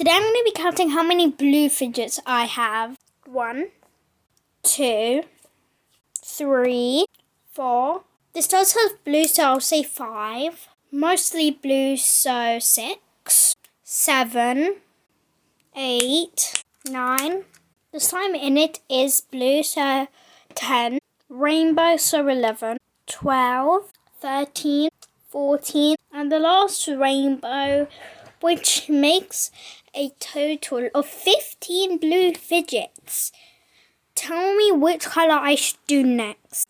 Today I'm going to be counting how many blue fidgets I have. 1, 2, 3, 4. This does have blue, so I'll say 5. Mostly blue, so 6. 7, 8, 9. The slime in it is blue, so 10. Rainbow, so 11. 12, 13, 14. And the last rainbow, which makes a total of 15 blue fidgets. Tell me which colour I should do next.